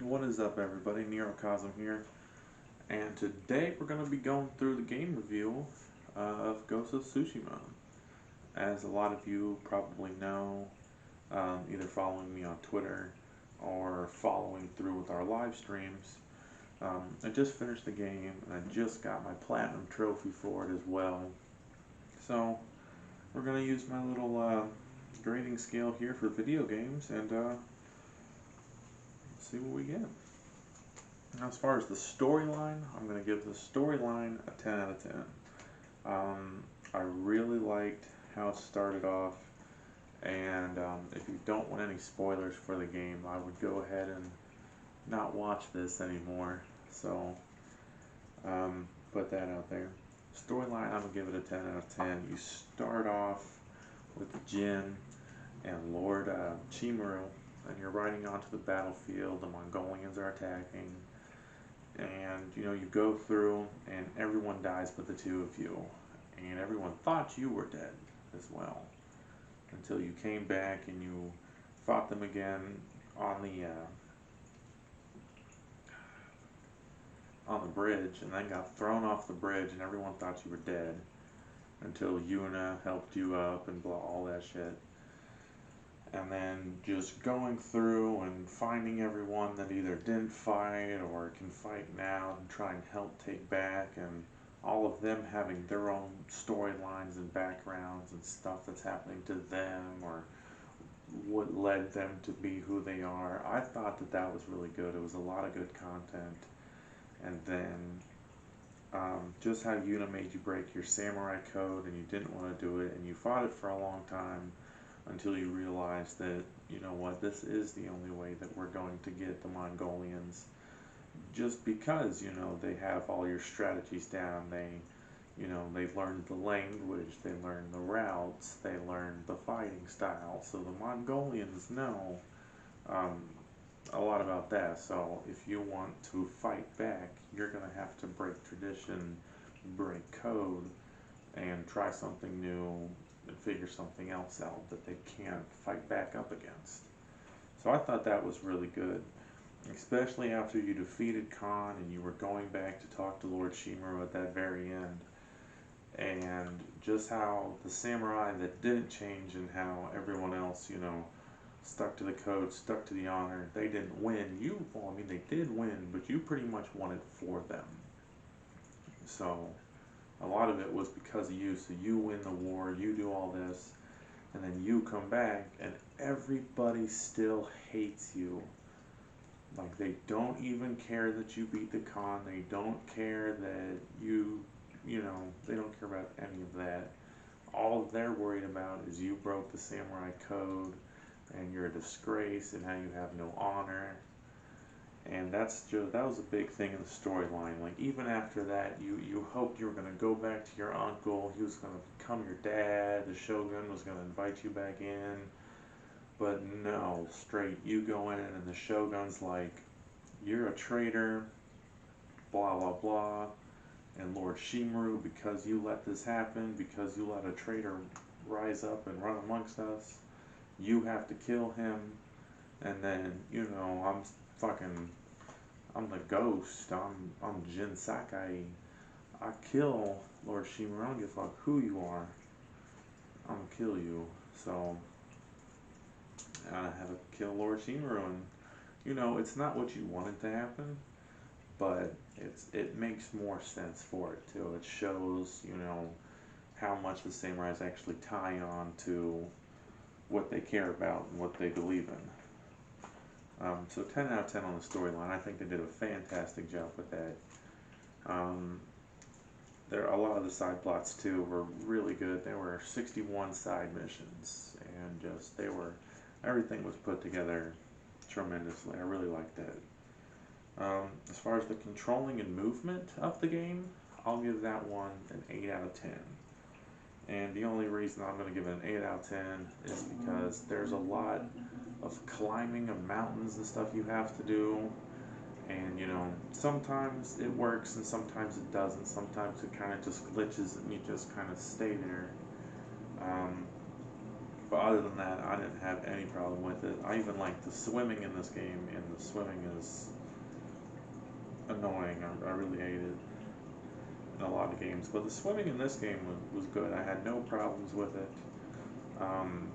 What is up, everybody? Nerocosm here, and today we're going to be going through the game review of Ghost of Tsushima. As a lot of you probably know, either following me on Twitter or following through with our live streams, I just finished the game and I just got my platinum trophy for it as well. So we're going to use my little grading scale here for video games and see what we get. Now, as far as the storyline, I'm going to give the storyline a 10 out of 10. I really liked how it started off, and if you don't want any spoilers for the game, I would go ahead and not watch this anymore. So, put that out there. Storyline, I'm going to give it a 10 out of 10. You start off with Jin and Lord Chimaru, and you're riding onto the battlefield. The Mongolians are attacking. And you go through and everyone dies but the two of you, and everyone thought you were dead as well until you came back and you fought them again on the bridge, and then got thrown off the bridge and everyone thought you were dead until Yuna helped you up and blah, all that shit. And then just going through and finding everyone that either didn't fight or can fight now and try and help take back, and all of them having their own storylines and backgrounds and stuff that's happening to them or what led them to be who they are. I thought that that was really good. It was a lot of good content. And then just how Yuna made you break your samurai code and you didn't want to do it and you fought it for a long time until you realize that, you know what, this is the only way that we're going to get the Mongolians. Just because, they have all your strategies down. They've learned the language, they learned the routes, they learned the fighting style. So the Mongolians know um, a lot about that. So if you want to fight back, you're going to have to break tradition, break code, and try something new and figure something else out that they can't fight back up against. So I thought that was really good, especially after you defeated Khan and you were going back to talk to Lord Shimaru at that very end. And just how the samurai that didn't change and how everyone else, stuck to the code, stuck to the honor, they didn't win. Well, I mean, they did win, but you pretty much won it for them. So a lot of it was because of you. So you win the war, you do all this, and then you come back, and everybody still hates you. Like, they don't even care that you beat the Khan. They don't care that they don't care about any of that. All they're worried about is you broke the samurai code, and you're a disgrace, and how you have no honor. And that was a big thing in the storyline. Like, even after that, you hoped you were going to go back to your uncle. He was going to become your dad. The shogun was going to invite you back in. But no, straight, you go in and the shogun's like, you're a traitor, blah, blah, blah. And Lord Shimaru, because you let this happen, because you let a traitor rise up and run amongst us, you have to kill him. And then, fucking I'm the ghost. I'm Jin Sakai. I kill Lord Shimaru. I don't give a fuck who you are. I'm gonna kill you. So I have to kill Lord Shimaru, and it's not what you wanted to happen, but it makes more sense for it too. It shows how much the samurais actually tie on to what they care about and what they believe in. So 10 out of 10 on the storyline. I think they did a fantastic job with that. There a lot of the side plots too were really good. There were 61 side missions, and everything was put together tremendously. I really liked that. As far as the controlling and movement of the game, I'll give that one an 8 out of 10. And the only reason I'm going to give it an 8 out of 10 is because there's a lot of climbing of mountains and stuff you have to do. And sometimes it works and sometimes it doesn't. Sometimes it kind of just glitches and you just kind of stay there. Um, But other than that, I didn't have any problem with it. I even like the swimming in this game, and the swimming is annoying. I really hate it in a lot of games. But the swimming in this game was good. I had no problems with it. Um,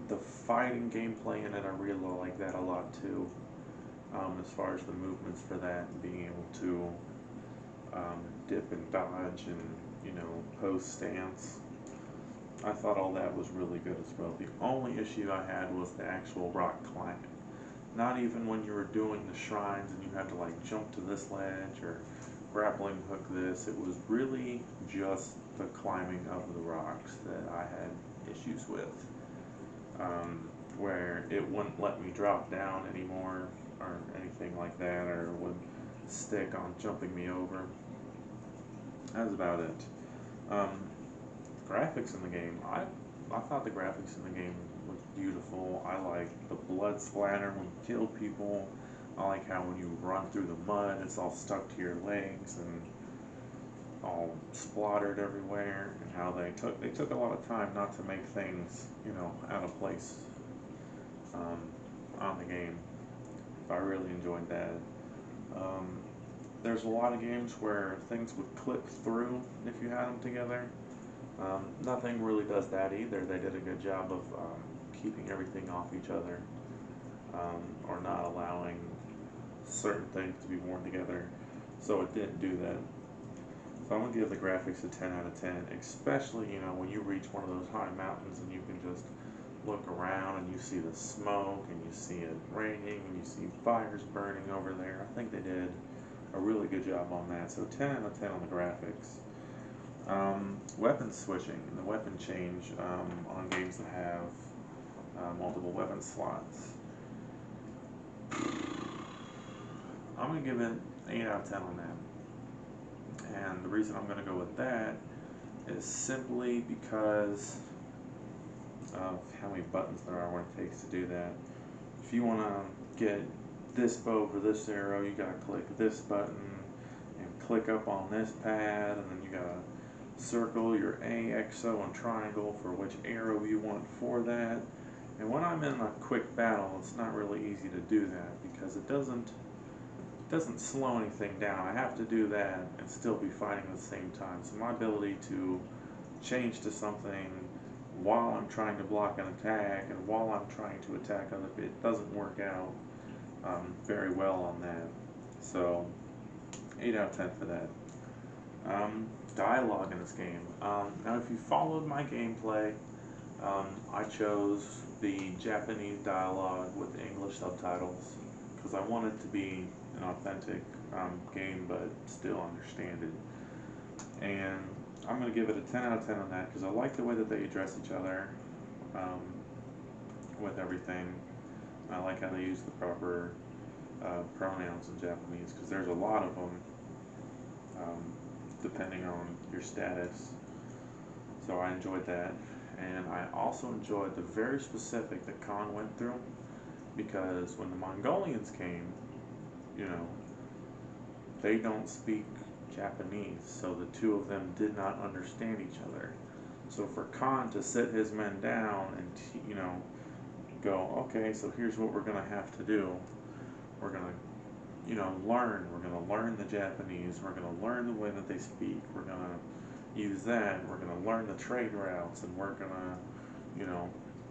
the fighting gameplay in it, I really like that a lot too. As far as the movements for that, and being able to dip and dodge and, post stance. I thought all that was really good as well. The only issue I had was the actual rock climbing. Not even when you were doing the shrines and you had to like jump to this ledge or grappling hook this. It was really just the climbing of the rocks that I had issues with. Where it wouldn't let me drop down anymore or anything like that, or would stick on jumping me over. That's about it. Um, Graphics in the game, I thought the graphics in the game was beautiful. I like the blood splatter when you kill people. I like how when you run through the mud, it's all stuck to your legs and all splattered everywhere. And how they took a lot of time not to make things, out of place um, on the game. I really enjoyed that. Um, there's a lot of games where things would clip through if you had them together. Nothing really does that either. They did a good job of keeping everything off each other, or not allowing certain things to be worn together. So it didn't do that. So I'm gonna give the graphics a 10 out of 10, especially when you reach one of those high mountains and you can just look around and you see the smoke and you see it raining and you see fires burning over there. I think they did a really good job on that. So 10 out of 10 on the graphics. Weapon switching and the weapon change on games that have multiple weapon slots. I'm going to give it 8 out of 10 on that. And the reason I'm going to go with that is simply because of how many buttons there are when it takes to do that. If you want to get this bow for this arrow, you got to click this button and click up on this pad, and then you got to circle your A, X, O, and triangle for which arrow you want for that. And when I'm in a quick battle, it's not really easy to do that because it doesn't slow anything down. I have to do that and still be fighting at the same time. So my ability to change to something while I'm trying to block an attack and while I'm trying to attack other people, it doesn't work out very well on that. So 8 out of 10 for that. Dialogue in this game. Now, if you followed my gameplay, I chose the Japanese dialogue with English subtitles because I want it to be an authentic game, but still understand it. And I'm going to give it a 10 out of 10 on that because I like the way that they address each other with everything. I like how they use the proper pronouns in Japanese because there's a lot of them. Depending on your status. So I enjoyed that. And I also enjoyed the very specific that Khan went through because when the Mongolians came, they don't speak Japanese, so the two of them did not understand each other. So for Khan to sit his men down and, go, okay, so here's what we're going to have to do. We're going to learn. We're going to learn the Japanese. We're going to learn the way that they speak. We're going to use that. We're going to learn the trade routes, and we're going to,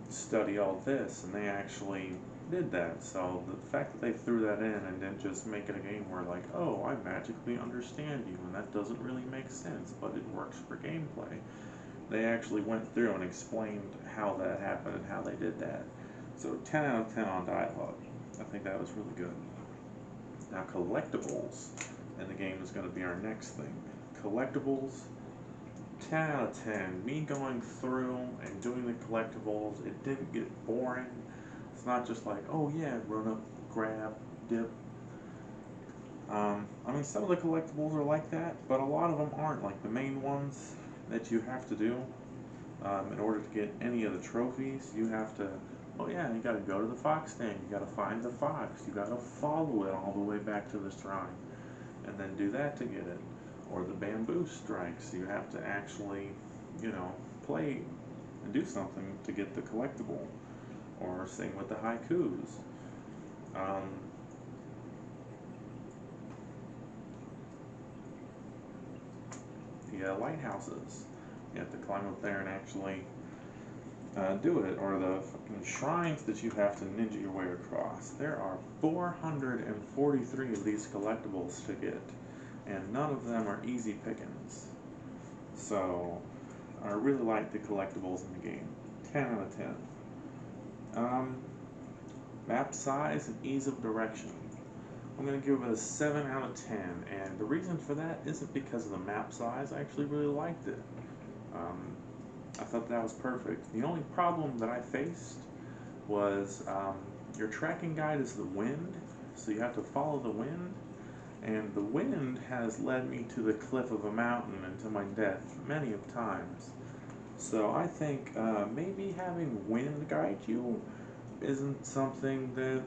study all this. And they actually did that. So the fact that they threw that in and didn't just make it a game where like, oh, I magically understand you, and that doesn't really make sense, but it works for gameplay. They actually went through and explained how that happened and how they did that. So 10 out of 10 on dialogue. I think that was really good. Now collectibles in the game is going to be our next thing. Collectibles, 10 out of 10. Me going through and doing the collectibles, it didn't get boring. It's not just like, oh yeah, run up, grab, dip. Some of the collectibles are like that, but a lot of them aren't. Like the main ones that you have to do in order to get any of the trophies, you have to, oh yeah, you gotta go to the fox stand, you gotta find the fox, you gotta follow it all the way back to the shrine, and then do that to get it. Or the bamboo strikes, you have to actually, play and do something to get the collectible, or sing with the haikus. Um, the lighthouses. You have to climb up there and actually do it, or the fucking shrines that you have to ninja your way across. There are 443 of these collectibles to get, and none of them are easy pickings. So, I really like the collectibles in the game. 10 out of 10. Map size and ease of direction. I'm going to give it a 7 out of 10, and the reason for that isn't because of the map size. I actually really liked it. I thought that was perfect. The only problem that I faced was your tracking guide is the wind, so you have to follow the wind, and the wind has led me to the cliff of a mountain and to my death many of times. So I think maybe having wind guide you isn't something that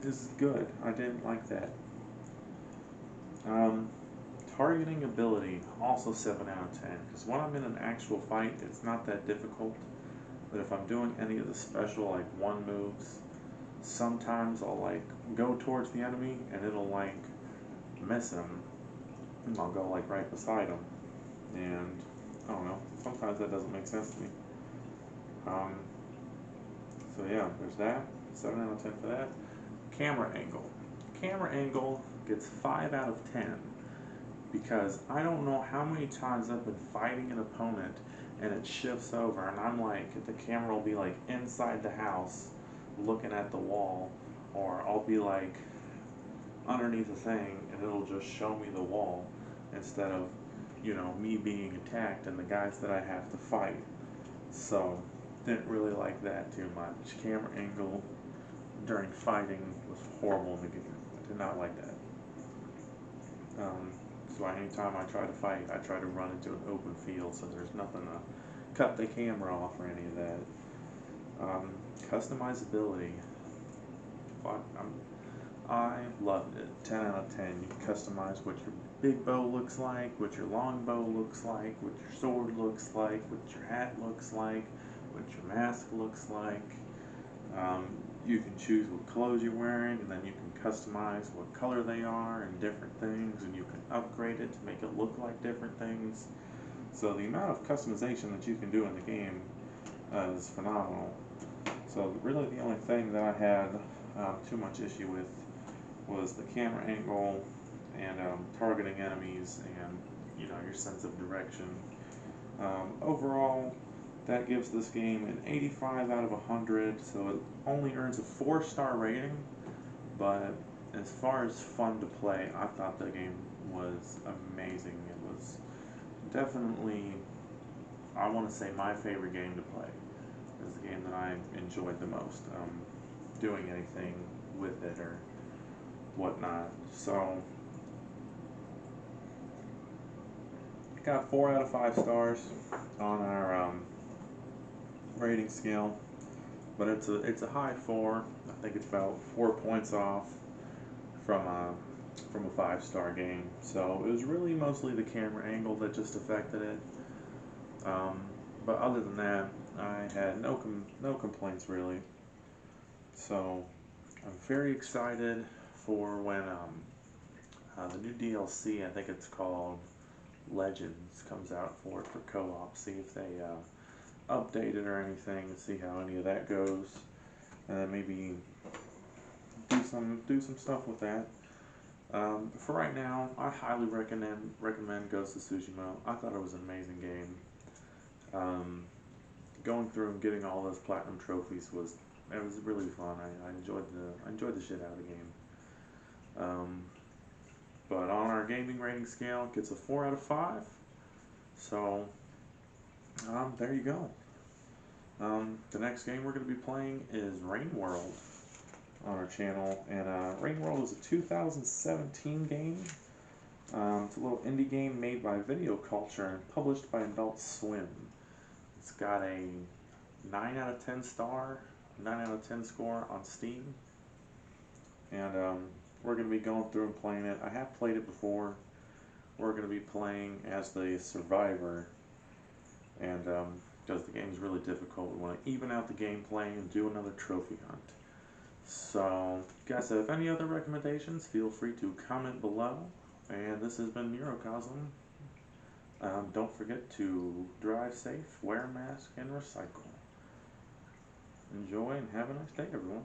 is good. I didn't like that. Targeting ability, also 7 out of 10, because when I'm in an actual fight, it's not that difficult. But if I'm doing any of the special, like one moves, sometimes I'll like go towards the enemy and it'll like miss him, and I'll go like right beside him. And I don't know, sometimes that doesn't make sense to me. So yeah, there's that. 7 out of 10 for that. Camera angle. Camera angle gets 5 out of 10. Because I don't know how many times I've been fighting an opponent and it shifts over and I'm like, the camera will be like inside the house looking at the wall, or I'll be like underneath a thing and it'll just show me the wall instead of, you know, me being attacked and the guys that I have to fight. So, didn't really like that too much. Camera angle during fighting was horrible in the game. I did not like that. So anytime I try to fight, I try to run into an open field so there's nothing to cut the camera off or any of that. Customizability. I loved it. 10 out of 10. You can customize what your big bow looks like, what your long bow looks like, what your sword looks like, what your hat looks like, what your mask looks like. You can choose what clothes you're wearing, and then you can customize what color they are and different things, and you can upgrade it to make it look like different things. So the amount of customization that you can do in the game is phenomenal. So really the only thing that I had too much issue with was the camera angle and targeting enemies and, you know, your sense of direction. Overall, that gives this game an 85 out of 100, so it only earns a 4-star rating, but as far as fun to play, I thought the game was amazing. It was definitely, I want to say, my favorite game to play. It was the game that I enjoyed the most, doing anything with it or whatnot. So, got 4 out of 5 stars on our rating scale, but it's a high 4. I think it's about 4 points off from a 5-star game. So it was really mostly the camera angle that just affected it. But other than that, I had no complaints really. So I'm very excited for when the new DLC, I think it's called Legends, comes out for it for co-op. See if they update it or anything, and see how any of that goes, and then maybe do some stuff with that. But for right now, I highly recommend Ghost of Tsushima. I thought it was an amazing game. Going through and getting all those platinum trophies was really fun. I enjoyed the shit out of the game. But on our gaming rating scale, it gets a 4 out of 5. So there you go. The next game we're going to be playing is Rain World on our channel, and Rain World is a 2017 game. It's a little indie game made by Video Culture and published by Adult Swim. It's got a 9 out of 10 score on Steam, and we're going to be going through and playing it. I have played it before. We're going to be playing as the survivor, and because the game's really difficult. We want to even out the gameplay and do another trophy hunt. So, guys, if any other recommendations, feel free to comment below. And this has been Nerocosm. Don't forget to drive safe, wear a mask, and recycle. Enjoy and have a nice day, everyone.